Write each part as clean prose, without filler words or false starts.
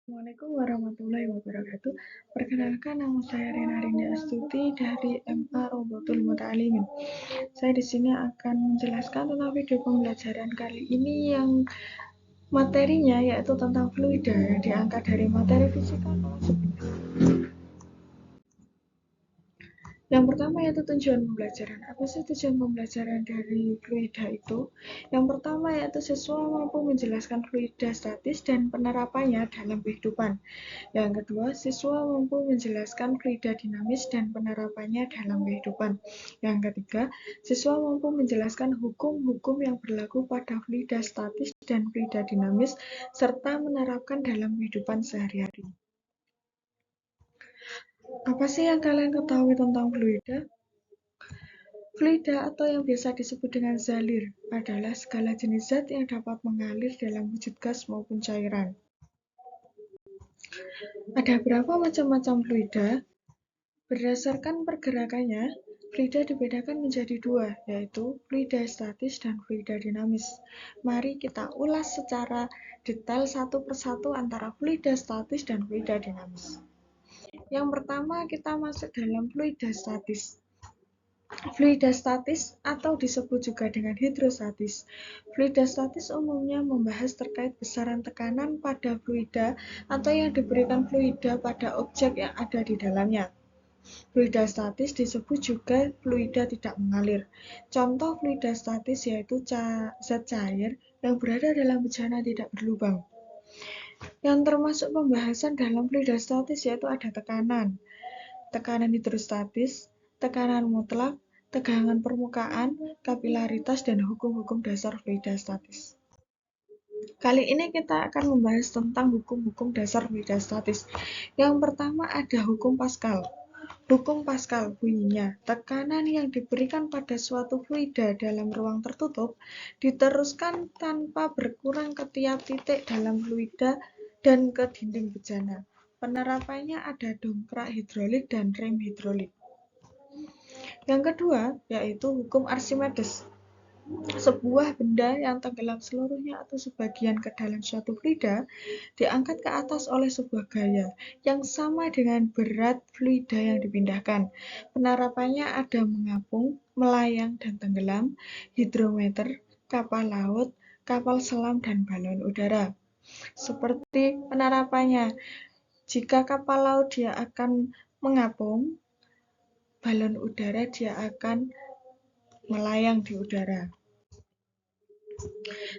Assalamualaikum warahmatullahi wabarakatuh. Perkenalkan, nama saya Rena Rinda Astuti dari MA Robotul Muta'alimin. Saya di sini akan menjelaskan tentang video pembelajaran kali ini yang materinya yaitu tentang fluida yang diangkat dari materi fisika kelas 11. Yang pertama yaitu tujuan pembelajaran. Apa sih tujuan pembelajaran dari fluida itu? Yang pertama yaitu siswa mampu menjelaskan fluida statis dan penerapannya dalam kehidupan. Yang kedua, siswa mampu menjelaskan fluida dinamis dan penerapannya dalam kehidupan. Yang ketiga, siswa mampu menjelaskan hukum-hukum yang berlaku pada fluida statis dan fluida dinamis serta menerapkan dalam kehidupan sehari-hari. Apa sih yang kalian ketahui tentang fluida? Fluida atau yang biasa disebut dengan zalir adalah segala jenis zat yang dapat mengalir dalam wujud gas maupun cairan. Ada berapa macam-macam fluida? Berdasarkan pergerakannya, fluida dibedakan menjadi dua, yaitu fluida statis dan fluida dinamis. Mari kita ulas secara detail satu persatu antara fluida statis dan fluida dinamis. Yang pertama, kita masuk dalam fluida statis. Fluida statis atau disebut juga dengan hidrostatis. Fluida statis umumnya membahas terkait besaran tekanan pada fluida atau yang diberikan fluida pada objek yang ada di dalamnya. Fluida statis disebut juga fluida tidak mengalir. Contoh fluida statis yaitu zat cair yang berada dalam bejana tidak berlubang. Yang termasuk pembahasan dalam fluida statis yaitu ada tekanan hidrostatis, tekanan mutlak, tegangan permukaan, kapilaritas, dan hukum-hukum dasar fluida statis. Kali ini kita akan membahas tentang hukum-hukum dasar fluida statis. Yang pertama ada hukum Pascal. Hukum Pascal bunyinya, tekanan yang diberikan pada suatu fluida dalam ruang tertutup diteruskan tanpa berkurang ke tiap titik dalam fluida dan ke dinding bejana. Penerapannya ada dongkrak hidrolik dan rem hidrolik. Yang kedua yaitu hukum Archimedes. Sebuah benda yang tenggelam seluruhnya atau sebagian ke dalam suatu fluida diangkat ke atas oleh sebuah gaya yang sama dengan berat fluida yang dipindahkan. Penerapannya ada mengapung, melayang, dan tenggelam, hidrometer, kapal laut, kapal selam, dan balon udara. Seperti penerapannya, jika kapal laut dia akan mengapung, balon udara dia akan melayang di udara.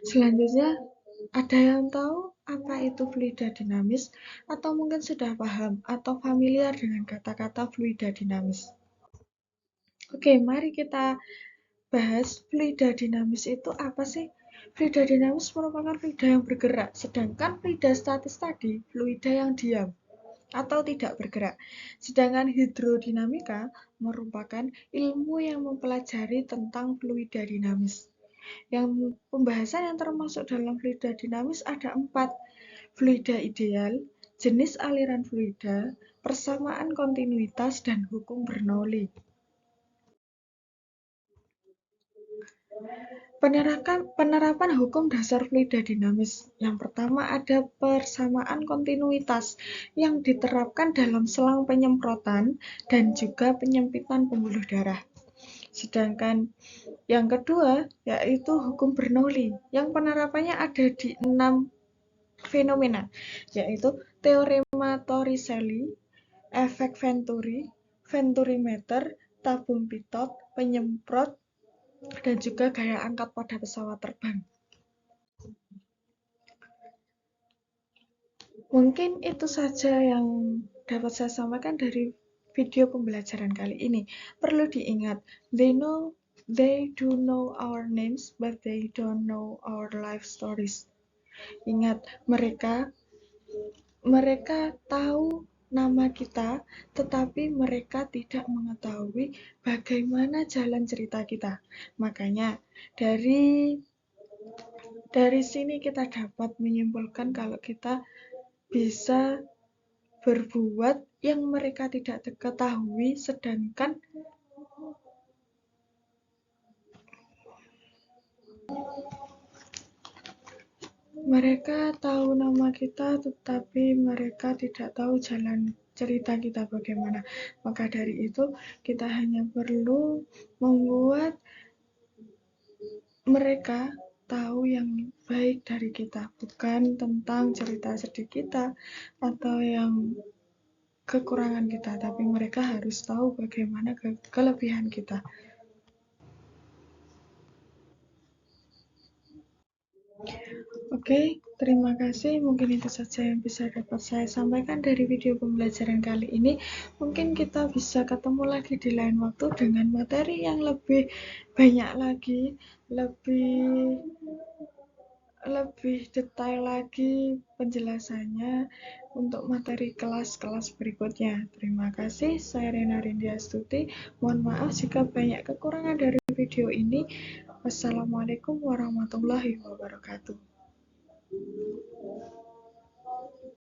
Selanjutnya, ada yang tahu apa itu fluida dinamis? Atau mungkin sudah paham atau familiar dengan kata-kata fluida dinamis? Oke, mari kita bahas fluida dinamis itu apa sih? Fluida dinamis merupakan fluida yang bergerak, sedangkan fluida statis tadi fluida yang diam atau tidak bergerak. Sedangkan hidrodinamika merupakan ilmu yang mempelajari tentang fluida dinamis. Yang pembahasan yang termasuk dalam fluida dinamis ada 4. Fluida ideal, jenis aliran fluida, persamaan kontinuitas, dan hukum Bernoulli. Penerapan hukum dasar fluida dinamis. Yang pertama ada persamaan kontinuitas yang diterapkan dalam selang penyemprotan dan juga penyempitan pembuluh darah. Sedangkan yang kedua yaitu hukum Bernoulli yang penerapannya ada di 6 fenomena, yaitu teorema Torricelli, efek Venturi, Venturimeter, tabung pitot, penyemprot, dan juga gaya angkat pada pesawat terbang. Mungkin itu saja yang dapat saya sampaikan dari video pembelajaran kali ini. Perlu diingat, they do know our names, but they don't know our life stories. Ingat, mereka tahu nama kita, tetapi mereka tidak mengetahui bagaimana jalan cerita kita. Makanya dari sini kita dapat menyimpulkan kalau kita bisa berbuat yang mereka tidak ketahui, sedangkan Mereka tahu nama kita, tetapi mereka tidak tahu jalan cerita kita bagaimana. Maka dari itu, kita hanya perlu membuat mereka tahu yang baik dari kita, bukan tentang cerita sedih kita atau yang kekurangan kita, tapi mereka harus tahu bagaimana kelebihan kita. Oke, terima kasih. Mungkin itu saja yang bisa dapat saya sampaikan dari video pembelajaran kali ini. Mungkin kita bisa ketemu lagi di lain waktu dengan materi yang lebih banyak lagi, lebih detail lagi penjelasannya untuk materi kelas-kelas berikutnya. Terima kasih, saya Rena Rindiastuti. Mohon maaf jika banyak kekurangan dari video ini. Wassalamualaikum warahmatullahi wabarakatuh.